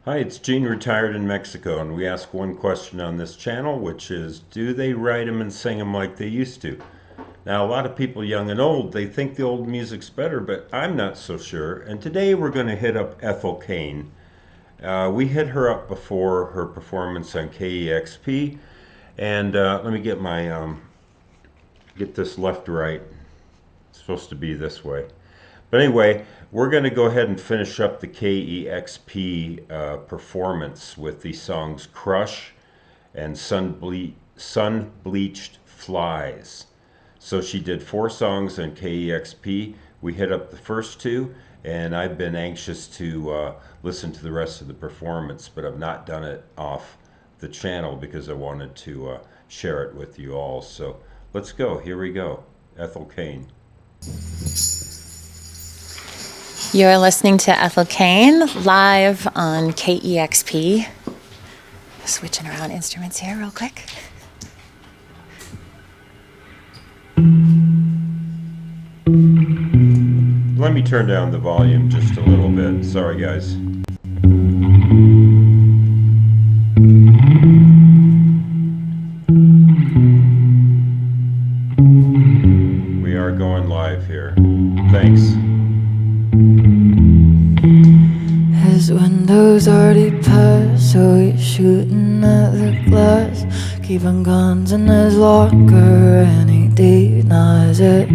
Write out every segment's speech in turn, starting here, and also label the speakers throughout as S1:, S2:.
S1: Hi, it's Gene, retired in Mexico, and we ask one question on this channel, which is, do they write them and sing them like they used to? Now, a lot of people, young and old, they think the old music's better, but I'm not so sure. And today we're going to hit up Ethel Cain. We hit her up before her performance on KEXP, and let me get my get this left right. It's supposed to be this way. But anyway, we're going to go ahead and finish up the KEXP performance with the songs Crush and Sun Bleached Flies. So she did 4 songs on KEXP. We hit up the first 2, and I've been anxious to listen to the rest of the performance, but I've not done it off the channel because I wanted to share it with you all. So let's go. Here we go. Ethel Cain.
S2: You're listening to Ethel Cain live on KEXP. Switching around instruments here real quick.
S1: Let me turn down the volume just a little bit. Sorry, guys. We are going live here. Thanks.
S3: His window's already passed, so he's shooting at the glass, keeping guns in his locker, and he denies it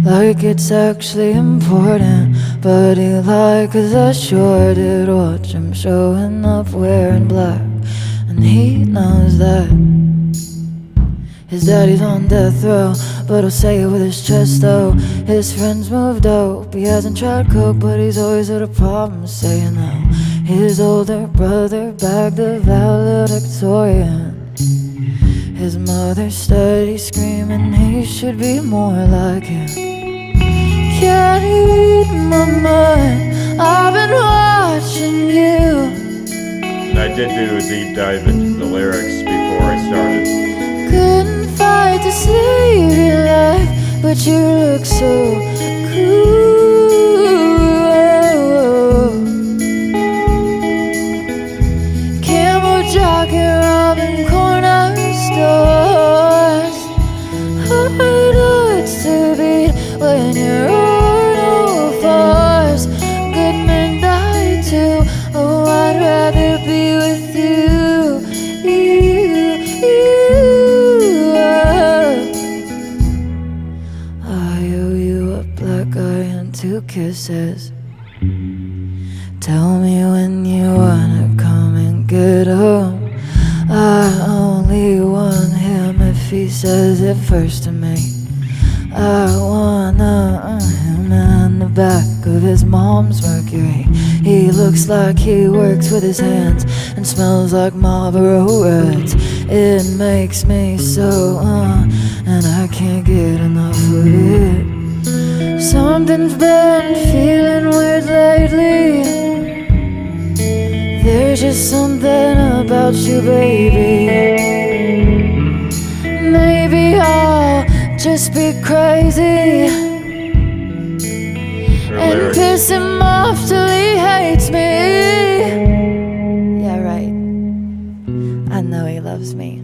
S3: like it's actually important. But he lied, 'cause I sure did watch him showing up wearing black, and he knows that his daddy's on death row, but he'll say it with his chest though. His friends moved dope, he hasn't tried coke, but he's always had a problem saying no. His older brother bagged a valedictorian. His mother steady screaming he should be more like him. Can you read my mind? I've been watching you.
S1: And I did do a deep dive into the lyrics before I started.
S3: Couldn't fight to save your life, but you look so cool. Camel jockey robbing corner stores. Hard odds to beat when you're on all fours. Good men die too. Oh, I'd rather be with you. Two kisses. Tell me when you wanna come and get home. I only want him if he says it first to me. I wanna him in the back of his mom's Mercury. He looks like he works with his hands and smells like Marlboro Reds. It makes me so and I can't get enough of it. Something's been feeling weird lately. There's just something about you, baby. Maybe I'll just be crazy and piss him off till he hates me. Yeah, right. I know he loves me.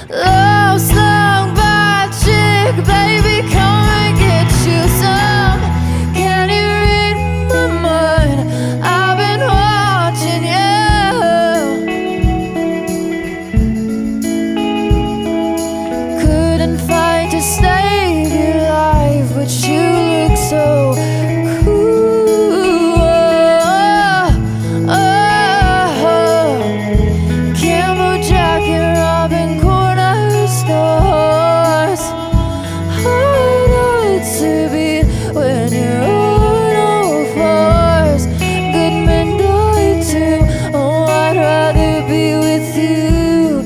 S3: Lost long bad chick, baby, come and get you some. Can you read my mind? I've been watching you. Couldn't fight to save your life, but you look so cool. Camel jacket robbing corner stores. Hard odds to beat when you're on all fours. Good men die too. Oh, I'd rather be with you.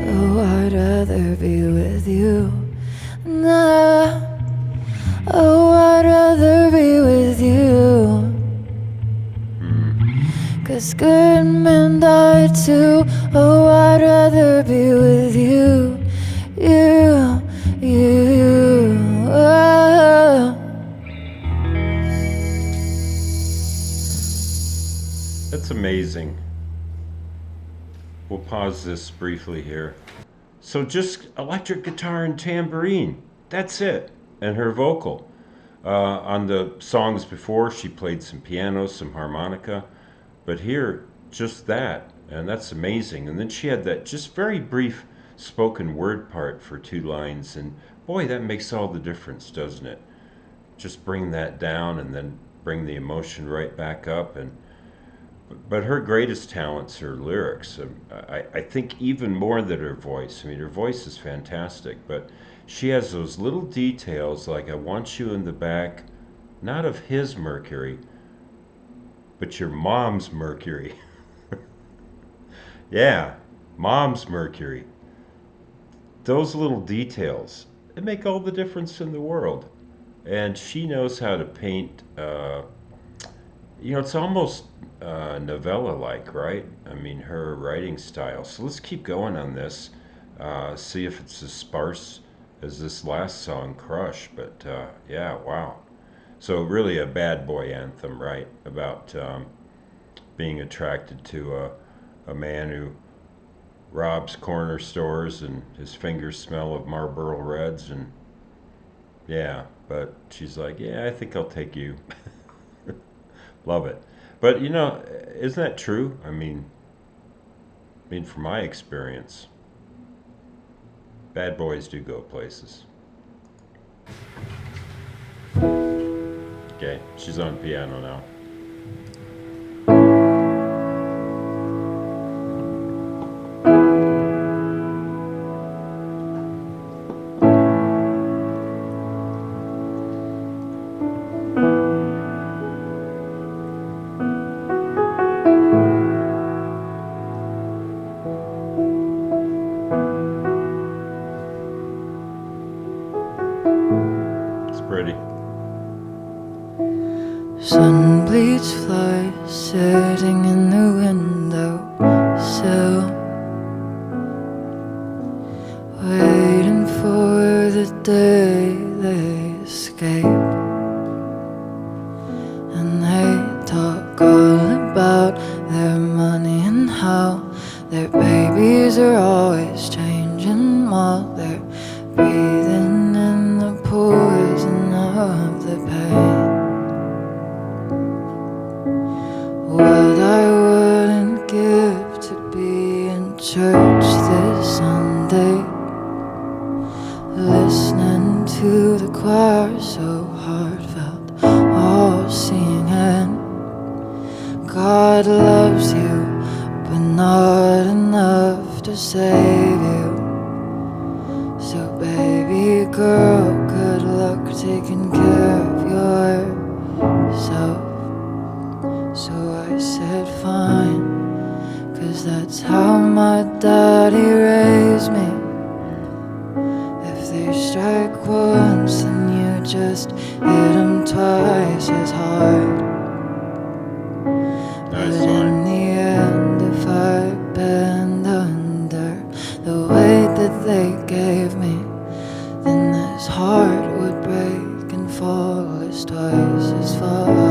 S3: Oh, I'd rather be with you. Nah. Oh, I'd rather be with you. 'Cause good men die too. Oh, I'd rather be with you. You. Oh.
S1: That's amazing. We'll pause this briefly here. So just electric guitar and tambourine. That's it. And her vocal. On the songs before, she played some piano, some harmonica. But here, just that. And that's amazing. And then she had that just very brief spoken word part for 2 lines. And boy, that makes all the difference, doesn't it? Just bring that down and then bring the emotion right back up. But her greatest talents are lyrics. I think even more than her voice. I mean, her voice is fantastic, but she has those little details like, I want you in the back, not of his Mercury, but your mom's Mercury. Yeah, mom's Mercury. Those little details, they make all the difference in the world. And she knows how to paint. It's almost novella-like, right? I mean, her writing style. So let's keep going on this. See if it's as sparse as this last song, Crush. But yeah, wow. So really a bad boy anthem, right? About being attracted to a man who robs corner stores and his fingers smell of Marlboro Reds. And yeah, but she's like, yeah, I think I'll take you. Love it. But isn't that true? I mean, from my experience, bad boys do go places. Okay, she's on piano now. It's pretty.
S3: Sun bleached flies sitting in the window sill, waiting for the day they escape. And they talk all about their money and how their babies are always changing while they're breathing in the poison of the pain. What I wouldn't give to be in church this Sunday, listening to the choir so heartfelt, all singing, God loves you, but not enough to save you. So baby girl, good luck taking care of yourself. So I said fine, 'cause that's how my daddy raised me. If they strike once, then you just hit them twice as hard.
S1: Nice
S3: But in
S1: line.
S3: the end, if I bend under the weight that they gave me, then this heart would break and fall as twice as far.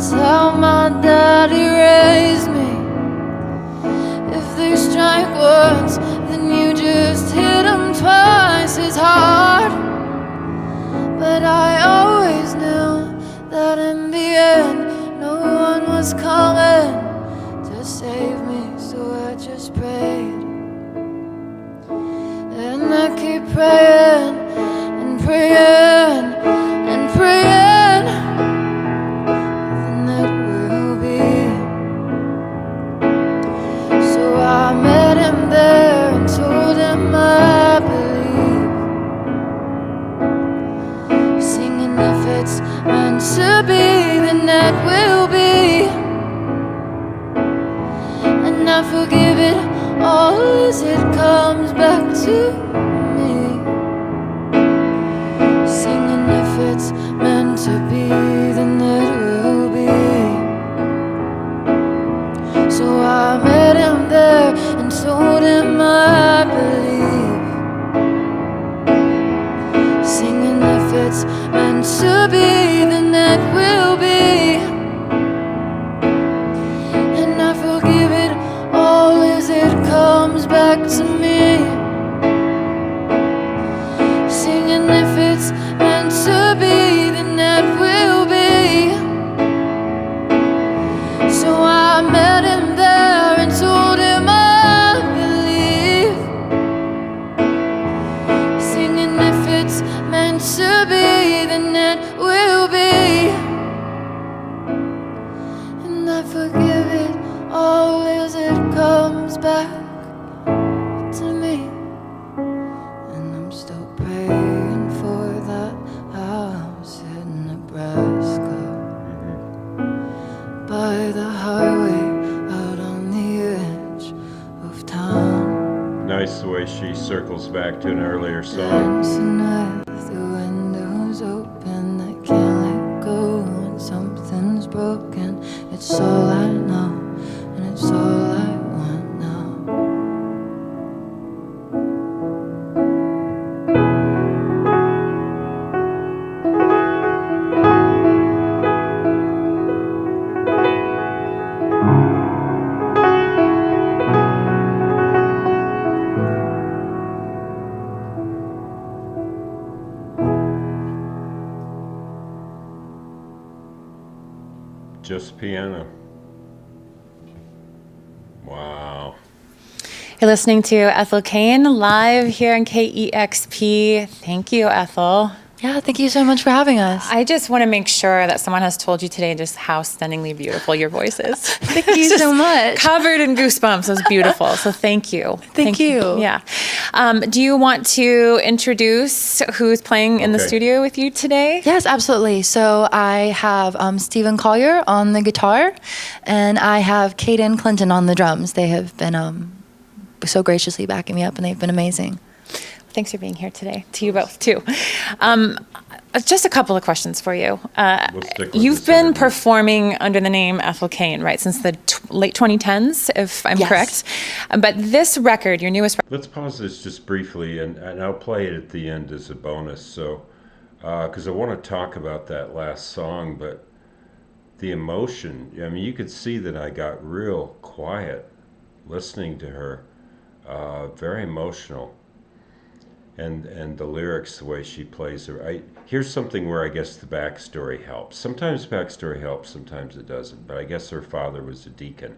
S3: That's how my daddy raised me. If they strike once, then you just hit them twice as hard. But I always knew that in the end, no one was coming to save me, so I just prayed. And I keep praying and praying and praying, then it will be. So I met him there and told him I believe, singing if it's meant to be, then that will be. And I forgive it all as it comes back to me, singing if it's meant to be, then it will be. So I met him there and told him I believe, singing if it's meant to be, then that will be. And I forgive it all as it comes back to me, singing if it's meant to be, then that will be. So I met him there and told him I believe, singing if it's meant to be, then that will be. And I forgive it all as it comes back to me. And I'm still praying for that house in Nebraska, by the highway out on the edge of town.
S1: Nice the way she circles back to an earlier song.
S3: Dancing with the windows open, I can't let go when something's broken. It's all I know, and it's all I want now.
S1: Just piano. Wow.
S2: You're listening to Ethel Cain live here on KEXP. Thank you, Ethel.
S3: Yeah, thank you so much for having us.
S2: I just want to make sure that someone has told you today just how stunningly beautiful your voice is.
S3: Thank you so much.
S2: Covered in goosebumps. It was beautiful. So thank you.
S3: Thank you.
S2: Yeah. Do you want to introduce who's playing in the
S1: Okay.
S2: studio with you today?
S3: Yes, absolutely. So I have Stephen Collier on the guitar, and I have Caden Clinton on the drums. They have been so graciously backing me up, and they've been amazing.
S2: Thanks for being here today. To you both, too. Just a couple of questions for you.
S1: We'll stick with
S2: You've
S1: this
S2: been
S1: interview.
S2: performing under the name Ethel Cain, right, since the late 2010s, if I'm
S3: Yes.
S2: correct. But this record, your newest record,
S1: Let's pause this just briefly, and I'll play it at the end as a bonus. So, because I want to talk about that last song, but the emotion. I mean, you could see that I got real quiet listening to her. Very emotional. And the lyrics, the way she plays her. Here's something where I guess the backstory helps. Sometimes backstory helps, sometimes it doesn't. But I guess her father was a deacon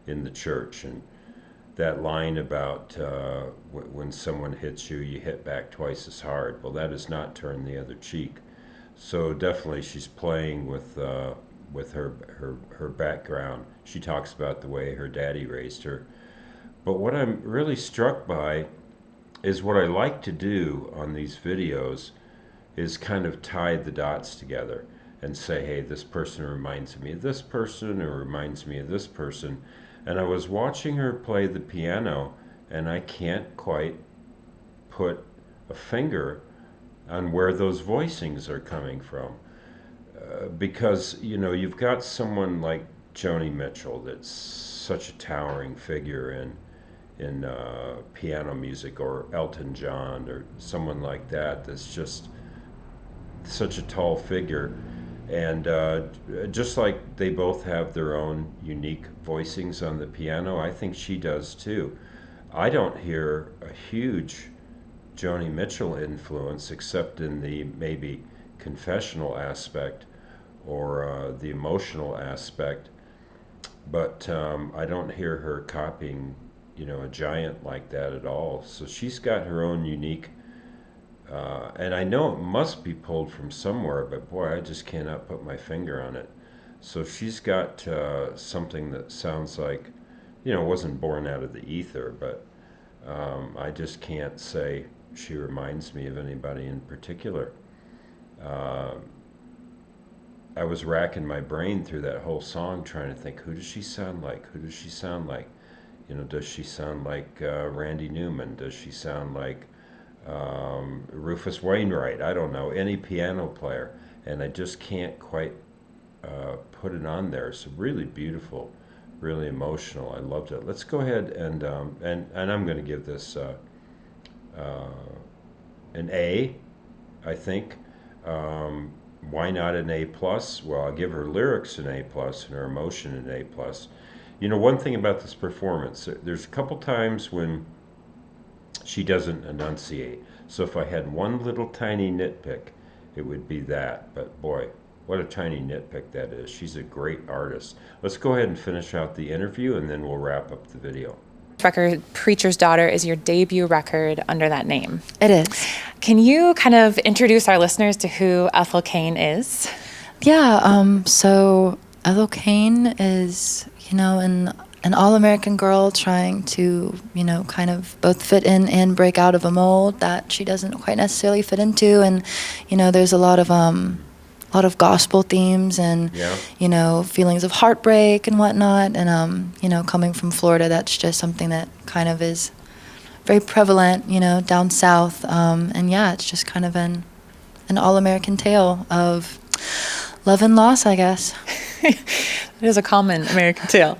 S1: in the church, and that line about when someone hits you, you hit back twice as hard. Well, that does not turn the other cheek. So definitely, she's playing with her background. She talks about the way her daddy raised her. But what I'm really struck by is what I like to do on these videos is kind of tie the dots together and say, hey, this person reminds me of this person or reminds me of this person. And I was watching her play the piano, and I can't quite put a finger on where those voicings are coming from. Because, you know, you've got someone like Joni Mitchell that's such a towering figure in piano music, or Elton John, or someone like that that's just such a tall figure. And just like they both have their own unique voicings on the piano, I think she does too. I don't hear a huge Joni Mitchell influence except in the maybe confessional aspect or the emotional aspect, but I don't hear her copying, a giant like that at all. So she's got her own unique, and I know it must be pulled from somewhere, but boy, I just cannot put my finger on it. So she's got something that sounds like, wasn't born out of the ether, but I just can't say she reminds me of anybody in particular. Uh, I was racking my brain through that whole song trying to think, who does she sound like? Who does she sound like? Does she sound like Randy Newman? Does she sound like Rufus Wainwright? I don't know, any piano player. And I just can't quite put it on there. It's really beautiful, really emotional. I loved it. Let's go ahead and I'm going to give this uh, an A, I think. Why not an A plus? Well, I'll give her lyrics an A plus and her emotion an A plus. One thing about this performance, there's a couple times when she doesn't enunciate. So if I had one little tiny nitpick, it would be that. But boy, what a tiny nitpick that is. She's a great artist. Let's go ahead and finish out the interview and then we'll wrap up the video.
S2: Record Preacher's Daughter is your debut record under that name.
S3: It is.
S2: Can you kind of introduce our listeners to who Ethel Cain is?
S3: Yeah, so Ethel Cain is, an all-American girl trying to, kind of both fit in and break out of a mold that she doesn't quite necessarily fit into. And, there's a lot of gospel themes and, feelings of heartbreak and whatnot. And, coming from Florida, that's just something that kind of is very prevalent, down south. And yeah, it's just kind of an all-American tale of love and loss, I guess.
S2: It is a common American tale.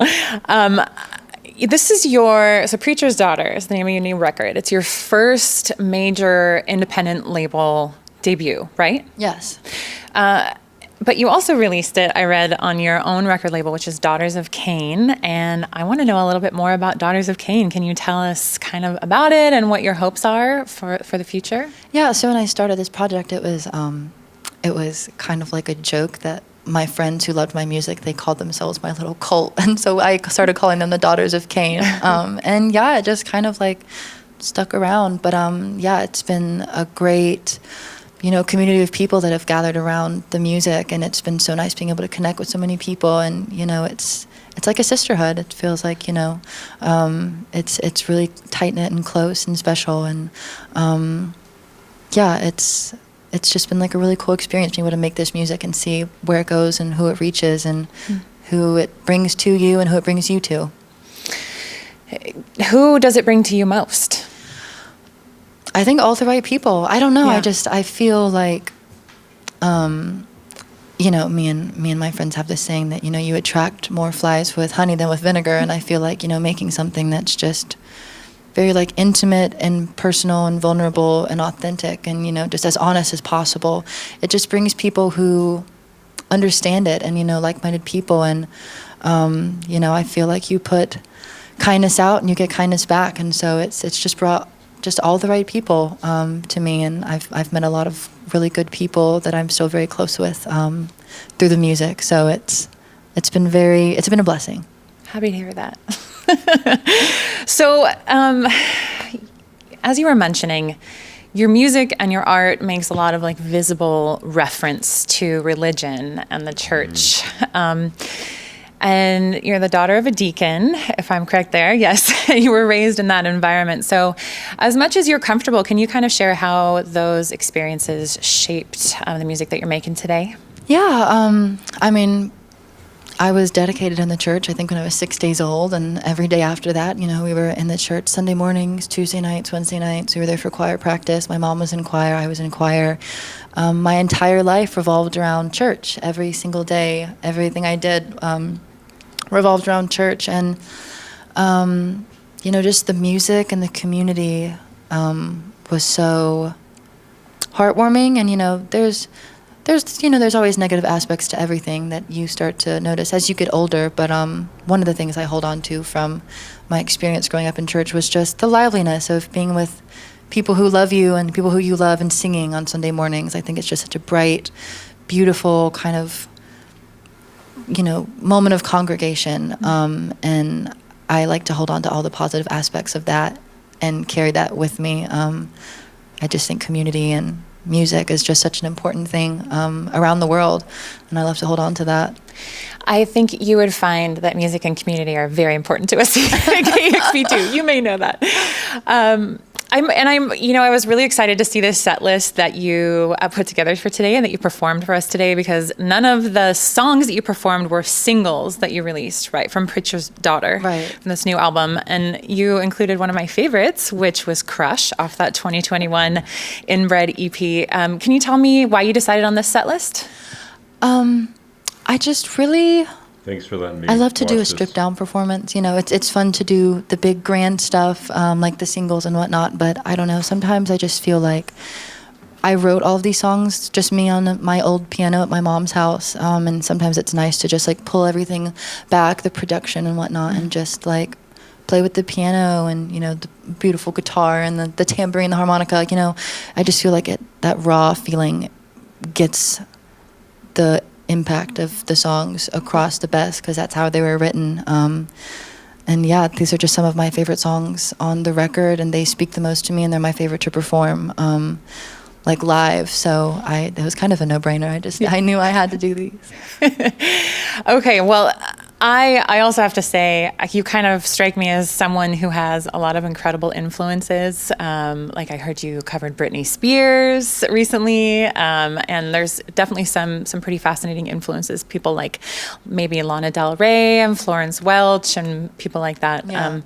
S2: This is so Preacher's Daughter is the name of your new record. It's your first major independent label debut, right?
S3: Yes.
S2: But you also released it, I read, on your own record label, which is Daughters of Kane. And I want to know a little bit more about Daughters of Kane. Can you tell us kind of about it and what your hopes are for the future?
S3: Yeah, so when I started this project, it was kind of like a joke that my friends who loved my music, they called themselves my little cult. And so I started calling them the Daughters of Kane. And yeah, it just kind of like stuck around. But yeah, it's been a great, community of people that have gathered around the music. And it's been so nice being able to connect with so many people. And, it's like a sisterhood. It feels like, it's really tight-knit and close and special. And yeah, it's just been like a really cool experience being able to make this music and see where it goes and who it reaches and who it brings to you and who it brings you to.
S2: Who does it bring to you most?
S3: I think all the right people. I don't know.
S2: Yeah.
S3: I feel like, me and my friends have this saying that, you attract more flies with honey than with vinegar. And I feel like, making something that's just very like intimate and personal and vulnerable and authentic and, just as honest as possible. It just brings people who understand it and, like-minded people. And, I feel like you put kindness out and you get kindness back. And so it's just brought just all the right people to me. And I've met a lot of really good people that I'm still very close with through the music. So it's been a blessing.
S2: Happy to hear that. So, as you were mentioning, your music and your art makes a lot of like visible reference to religion and the church. And you're the daughter of a deacon, if I'm correct there. Yes, you were raised in that environment. So as much as you're comfortable, can you kind of share how those experiences shaped the music that you're making today?
S3: Yeah, I was dedicated in the church, I think, when I was 6 days old. And every day after that, we were in the church Sunday mornings, Tuesday nights, Wednesday nights. We were there for choir practice. My mom was in choir. I was in choir. My entire life revolved around church. Every single day, everything I did revolved around church. And, just the music and the community was so heartwarming. And, there's always negative aspects to everything that you start to notice as you get older. But one of the things I hold on to from my experience growing up in church was just the liveliness of being with people who love you and people who you love and singing on Sunday mornings. I think it's just such a bright, beautiful kind of, moment of congregation. And I like to hold on to all the positive aspects of that and carry that with me. I just think community and music is just such an important thing around the world, and I love to hold on to that.
S2: I think you would find that music and community are very important to us at KEXP too. You may know that. I was really excited to see this set list that you put together for today and that you performed for us today, because none of the songs that you performed were singles that you released, right, from Preacher's Daughter,
S3: right,
S2: from this new album. And you included one of my favorites, which was Crush, off that 2021 Inbred EP. Can you tell me why you decided on this set list?
S3: I just really...
S1: Thanks for letting me.
S3: I love to do a
S1: watch
S3: stripped down performance. It's fun to do the big grand stuff, like the singles and whatnot. But I don't know. Sometimes I just feel like I wrote all of these songs, just me on my old piano at my mom's house. And sometimes it's nice to just like pull everything back, the production and whatnot, and just like play with the piano and the beautiful guitar and the tambourine, the harmonica. I just feel like that raw feeling gets the impact of the songs across the best, because that's how they were written. And yeah, these are just some of my favorite songs on the record, and they speak the most to me, and they're my favorite to perform like live. So it was kind of a no-brainer. I knew I had to do these.
S2: Okay, well, I also have to say, you kind of strike me as someone who has a lot of incredible influences. Like I heard you covered Britney Spears recently, and there's definitely some pretty fascinating influences. People like maybe Lana Del Rey and Florence Welch and people like that.
S3: Yeah.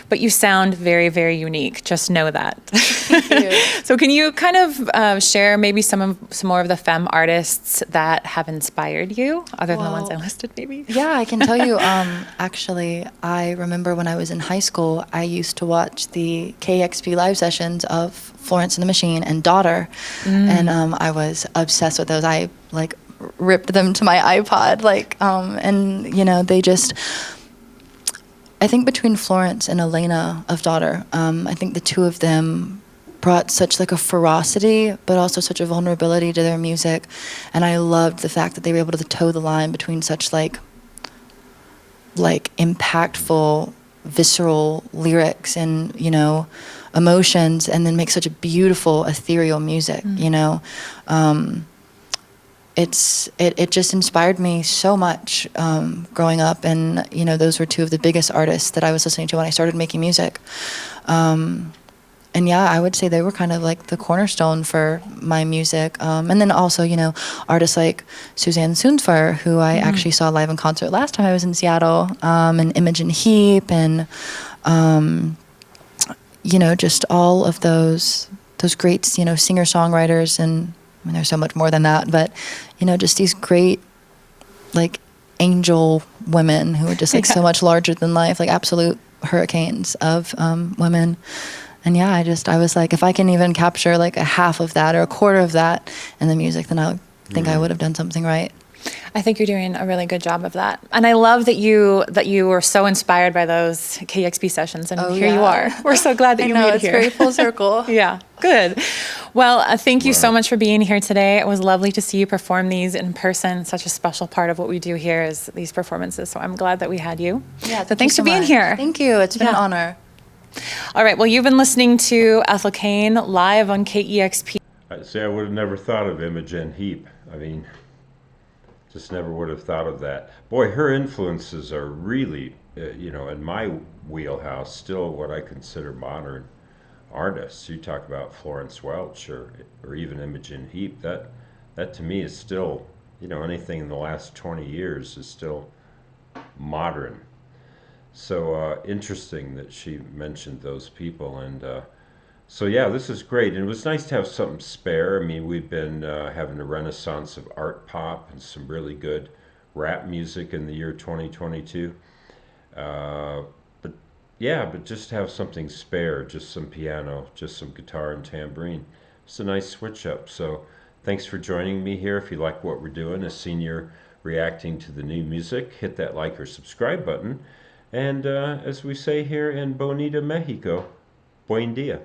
S2: But you sound very, very unique. Just know that.
S3: Thank you.
S2: So can you kind of share maybe some more of the femme artists that have inspired you, other than the ones I listed, maybe?
S3: Yeah, I can tell you. Actually, I remember when I was in high school, I used to watch the KEXP live sessions of Florence and the Machine and Daughter, and I was obsessed with those. I ripped them to my iPod, and they just. I think between Florence and Elena of Daughter, I think the two of them brought such a ferocity, but also such a vulnerability to their music, and I loved the fact that they were able to toe the line between such impactful, visceral lyrics and emotions, and then make such a beautiful, ethereal music. It just inspired me so much growing up, and those were two of the biggest artists that I was listening to when I started making music. And yeah, I would say they were kind of like the cornerstone for my music. And then also, artists like Suzanne Soonsfar, who I actually saw live in concert last time I was in Seattle, and Imogen Heap, and, just all of those great, singer-songwriters. And I mean, there's so much more than that, but, just these great, angel women who are just so much larger than life, absolute hurricanes of women. And yeah, I was like, if I can even capture a half of that or a quarter of that in the music, then I think I would have done something right.
S2: I think you're doing a really good job of that. And I love that you were so inspired by those KEXP sessions, and here you are. We're so glad that you made it here.
S3: It's very full circle.
S2: Yeah, good. Well, thank you so much for being here today. It was lovely to see you perform these in person. Such a special part of what we do here is these performances. So I'm glad that we had you.
S3: Yeah,
S2: so thanks for being here.
S3: Thank you. It's been an honor.
S2: All right. Well, you've been listening to Ethel Cain live on KEXP.
S1: I would have never thought of Imogen Heap. I mean, just never would have thought of that. Boy, her influences are really, in my wheelhouse, still what I consider modern artists. You talk about Florence Welch or even Imogen Heap. That to me is still, anything in the last 20 years is still modern. So interesting that she mentioned those people, and so yeah, this is great. And it was nice to have something spare. I mean, we've been having a renaissance of art pop and some really good rap music in the year 2022. But just have something spare, just some piano, just some guitar and tambourine. It's a nice switch up. So Thanks for joining me here. If you like what we're doing, a senior reacting to the new music, hit that like or subscribe button. And as we say here in Bonita, Mexico, buen dia.